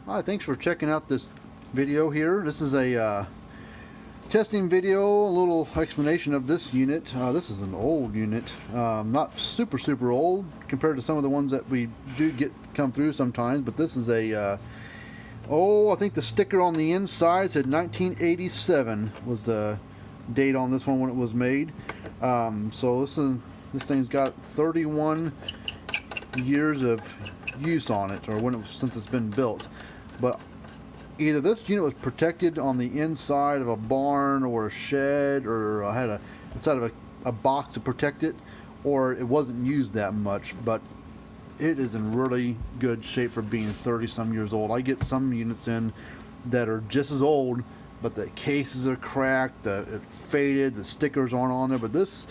Hi, thanks for checking out this video here. This is a testing video, a little explanation of this unit. This is an old unit, not super old compared to some of the ones that we do get come through sometimes, but this is a I think the sticker on the inside said 1987 was the date on this one when it was made. So this thing's got 31 years of use on it, or since it's been built. But either this unit was protected on the inside of a barn or a shed, or had inside of a box to protect it, or it wasn't used that much. But it is in really good shape for being 30 some years old. I get some units in that are just as old, but the cases are cracked, it faded, the stickers aren't on there. But this,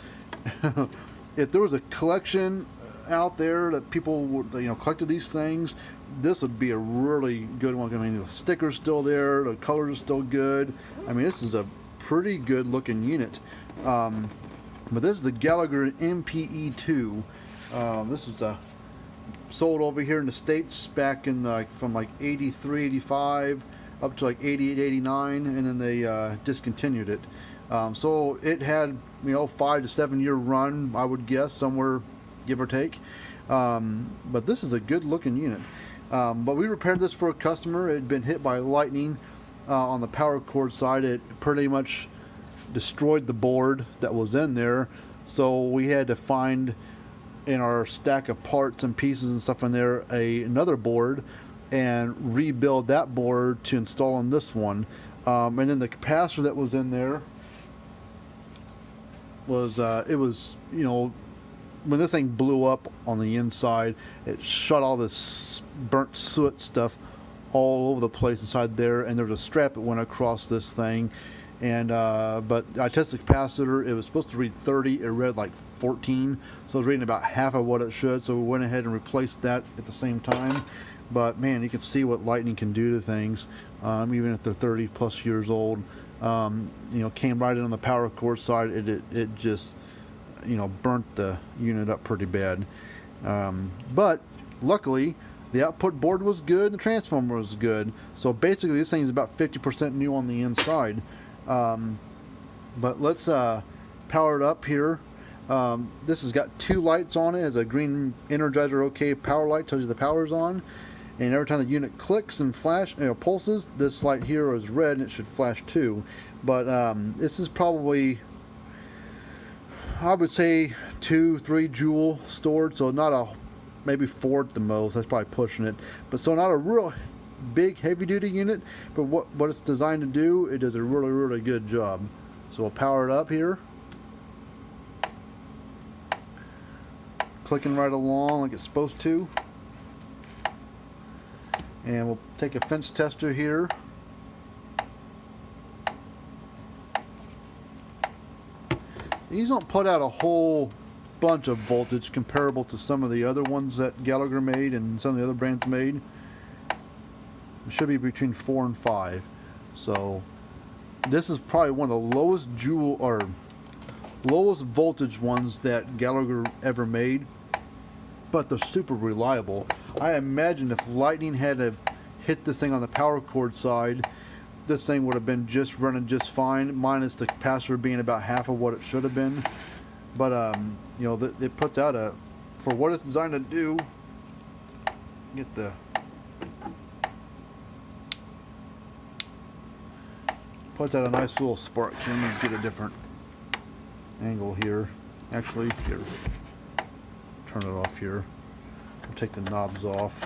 if there was a collection out there that people would, collected these things, this would be a really good one. I mean, the sticker's still there, the color is still good. I mean, this is a pretty good looking unit. But this is the Gallagher MPE2. This was sold over here in the States back in from 83, 85 up to 88, 89, and then they discontinued it. So it had 5 to 7 year run, I would guess, somewhere give or take. But this is a good looking unit. But we repaired this for a customer. It had been hit by lightning on the power cord side. It pretty much destroyed the board that was in there, so we had to find in our stack of parts and pieces and stuff in there another board and rebuild that board to install on this one. And then the capacitor that was in there was when this thing blew up on the inside, it shot all this burnt soot stuff all over the place inside there, and there was a strap that went across this thing. And but I tested the capacitor. It was supposed to read 30. It read like 14, so it was reading about half of what it should. So we went ahead and replaced that at the same time. But man, you can see what lightning can do to things, even if they're 30 plus years old. Came right in on the power cord side. It just burnt the unit up pretty bad. But luckily the output board was good, the transformer was good, so basically this thing is about 50% new on the inside. But let's power it up here. This has got 2 lights on it. It has a green Energizer OK power light, tells you the power's on, and every time the unit clicks and pulses, this light here is red and it should flash too. But this is probably, I would say, 2-3 joule stored, so not maybe 4 at the most. That's probably pushing it, but so not a real big heavy duty unit, but what it's designed to do, it does a really good job. So we'll power it up here, clicking right along like it's supposed to, and we'll take a fence tester here. These don't put out a whole bunch of voltage comparable to some of the other ones that Gallagher made and some of the other brands made. It should be between 4 and 5. So this is probably one of the lowest lowest voltage ones that Gallagher ever made, but they're super reliable. I imagine if lightning had to hit this thing on the power cord side, this thing would have been just running just fine, minus the capacitor being about half of what it should have been. But it puts out for what it's designed to do. Puts out a nice little spark. Let me get a different angle here. Actually, here, turn it off here. We'll take the knobs off.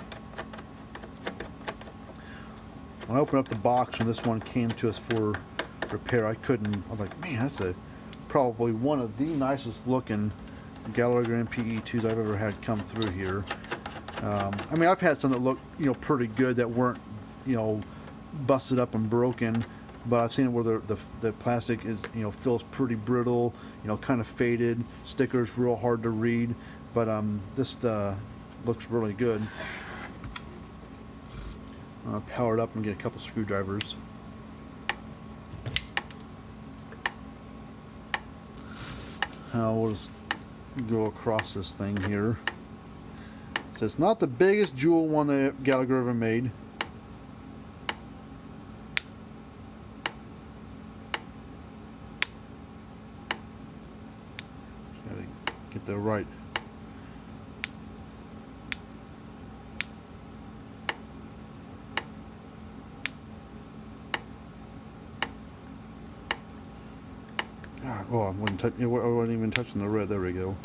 When I opened up the box when this one came to us for repair, I was like, man, that's probably one of the nicest looking Gallagher MPE2s I've ever had come through here. I mean, I've had some that look pretty good that weren't busted up and broken, but I've seen it where the plastic is feels pretty brittle, kind of faded, stickers real hard to read. But this looks really good. Power it up and get a couple screwdrivers. We'll just go across this thing here. So it's not the biggest jewel one that Gallagher ever made. the right. Oh, I wasn't even touching the red. There we go.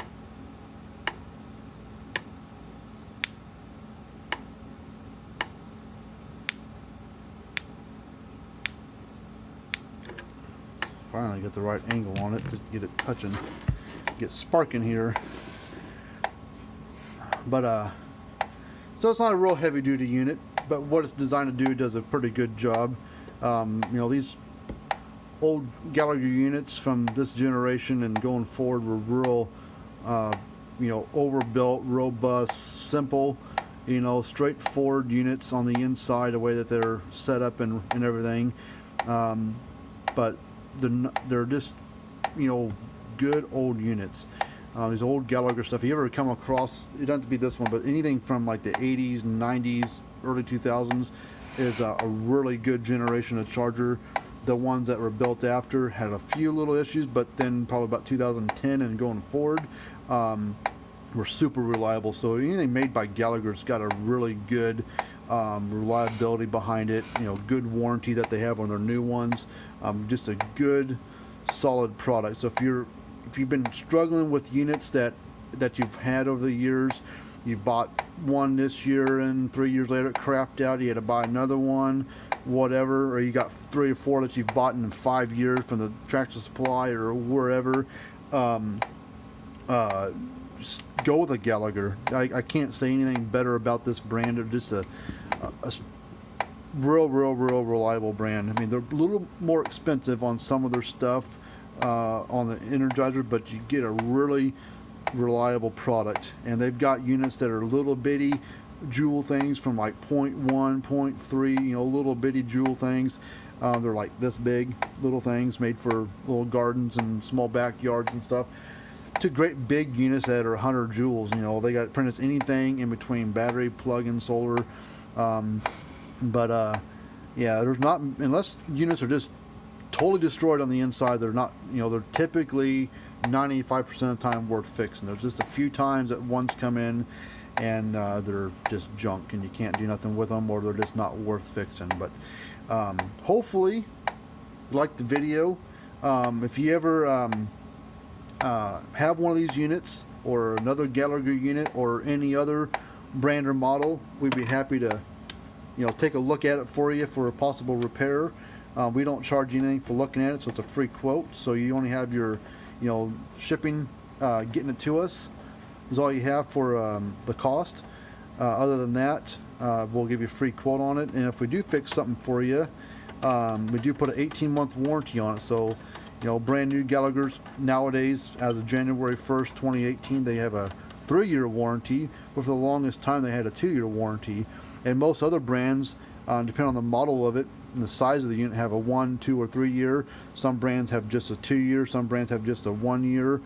Finally get the right angle on it to get it touching, get sparking here. But so it's not a real heavy duty unit, but what it's designed to do does a pretty good job. You know, these old Gallagher units from this generation and going forward were real, you know, overbuilt, robust, simple, you know, straightforward units on the inside, the way that they're set up and everything. But they're just, you know, good old units. These old Gallagher stuff, if you ever come across, it doesn't have to be this one, but anything from like the 80s, 90s, early 2000s is a really good generation of charger. The ones that were built after had a few little issues, but then probably about 2010 and going forward were super reliable. So anything made by Gallagher's got a really good reliability behind it. You know, good warranty that they have on their new ones. Just a good, solid product. So if you've been struggling with units that you've had over the years, you bought one this year and 3 years later it crapped out, you had to buy another one, whatever, or you got 3 or 4 that you've bought in 5 years from the Tractor Supply or wherever, just go with a Gallagher. I can't say anything better about this brand. They're just a real reliable brand. I mean, they're a little more expensive on some of their stuff on the Energizer, but you get a really reliable product. And they've got units that are little bitty jewel things from like 0.1, 0.3, you know, little bitty jewel things. They're like this big, little things made for little gardens and small backyards and stuff, to great big units that are 100 joules. You know, they got pretty much anything in between battery, plug-in, solar. Yeah, there's not, unless units are just totally destroyed on the inside, they're not, you know, they're typically 95% of the time worth fixing. There's just a few times that ones come in and they're just junk and you can't do nothing with them, or they're just not worth fixing. But hopefully you liked the video. If you ever have one of these units or another Gallagher unit or any other brand or model, we'd be happy to, you know, take a look at it for you for a possible repair. We don't charge you anything for looking at it, so it's a free quote. So you only have your, you know, shipping, getting it to us is all you have for the cost. Other than that, we'll give you a free quote on it. And if we do fix something for you, we do put an 18-month warranty on it. So, you know, brand new Gallagher's nowadays, as of January 1st, 2018, they have a 3-year warranty, but for the longest time they had a 2-year warranty. And most other brands, depending on the model of it and the size of the unit, have a 1, 2, or 3 year. Some brands have just a 2-year. Some brands have just a 1 year.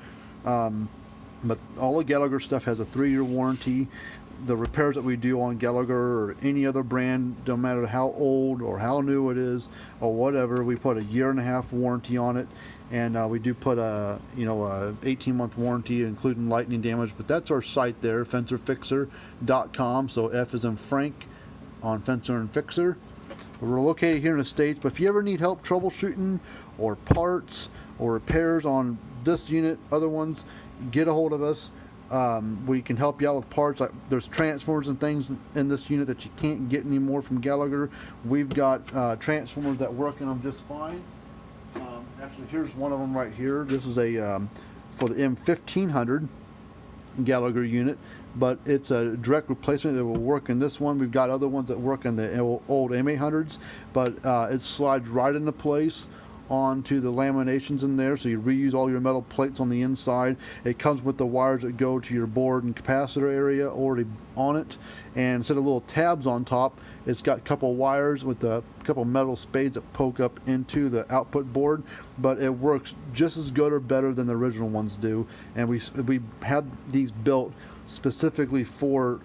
But all the Gallagher stuff has a 3-year warranty. The repairs that we do on Gallagher or any other brand, no matter how old or how new it is or whatever, we put a 1.5-year warranty on it. And we do put a, you know, a 18-month warranty, including lightning damage. But that's our site there, fencerfixer.com. So F is in Frank on Fencer and Fixer. We're located here in the States, but if you ever need help troubleshooting or parts or repairs on this unit, other ones, get a hold of us. We can help you out with parts. Like there's transformers and things in this unit that you can't get anymore from Gallagher. We've got transformers that work in them just fine. Actually, here's one of them right here. This is a for the M1500 Gallagher unit, but it's a direct replacement. It will work in this one. We've got other ones that work in the old M800s, but it slides right into place onto the laminations in there, so you reuse all your metal plates on the inside. It comes with the wires that go to your board and capacitor area already on it, and instead of little tabs on top, it's got a couple wires with a couple metal spades that poke up into the output board, but it works just as good or better than the original ones do. And we had these built specifically for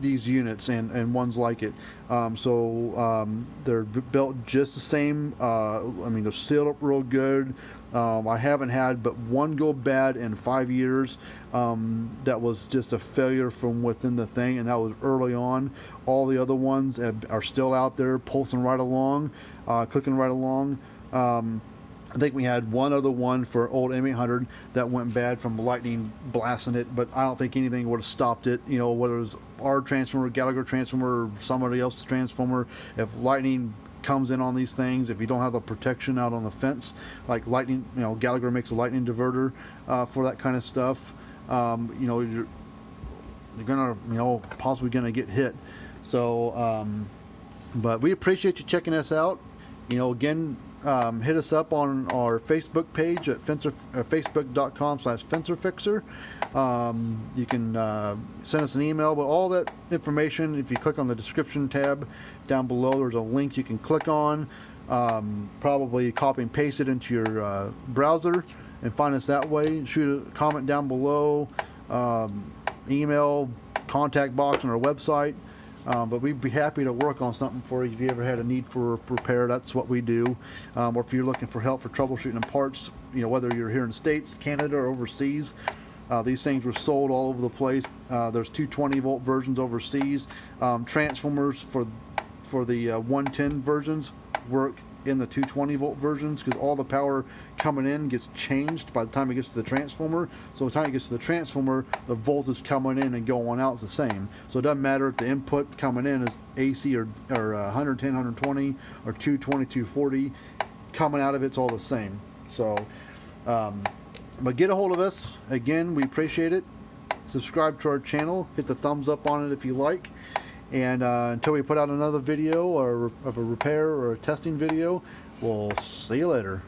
these units and ones like it. They're built just the same. I mean, they're sealed up real good. I haven't had but one go bad in 5 years. That was just a failure from within the thing, and that was early on. All the other ones are still out there, pulsing right along, clicking right along. I think we had one other one for old M800 that went bad from lightning blasting it, but I don't think anything would have stopped it. You know, whether it was our transformer, Gallagher transformer, or somebody else's transformer, if lightning comes in on these things, if you don't have the protection out on the fence, like lightning, you know, Gallagher makes a lightning diverter for that kind of stuff. You know, you're gonna, you know, possibly gonna get hit. So, but we appreciate you checking us out. You know, again, hit us up on our Facebook page at facebook.com/fencerfixer. You can send us an email, but all that information, if you click on the description tab down below, there's a link you can click on. Probably copy and paste it into your browser and find us that way. Shoot a comment down below, email, contact box on our website. But we'd be happy to work on something for you if you ever had a need for repair. That's what we do. Or if you're looking for help for troubleshooting and parts, you know, whether you're here in the States, Canada, or overseas. These things were sold all over the place. There's 220-volt versions overseas. Transformers for the 110 versions work in the 220-volt versions, because all the power coming in gets changed by the time it gets to the transformer. So by the time it gets to the transformer, the voltage coming in and going out is the same. So it doesn't matter if the input coming in is AC or 110, 120, or 220, 240. Coming out of it's all the same. So, but get a hold of us. Again, we appreciate it. Subscribe to our channel. Hit the thumbs up on it if you like. And until we put out another video or of a repair or a testing video, we'll see you later.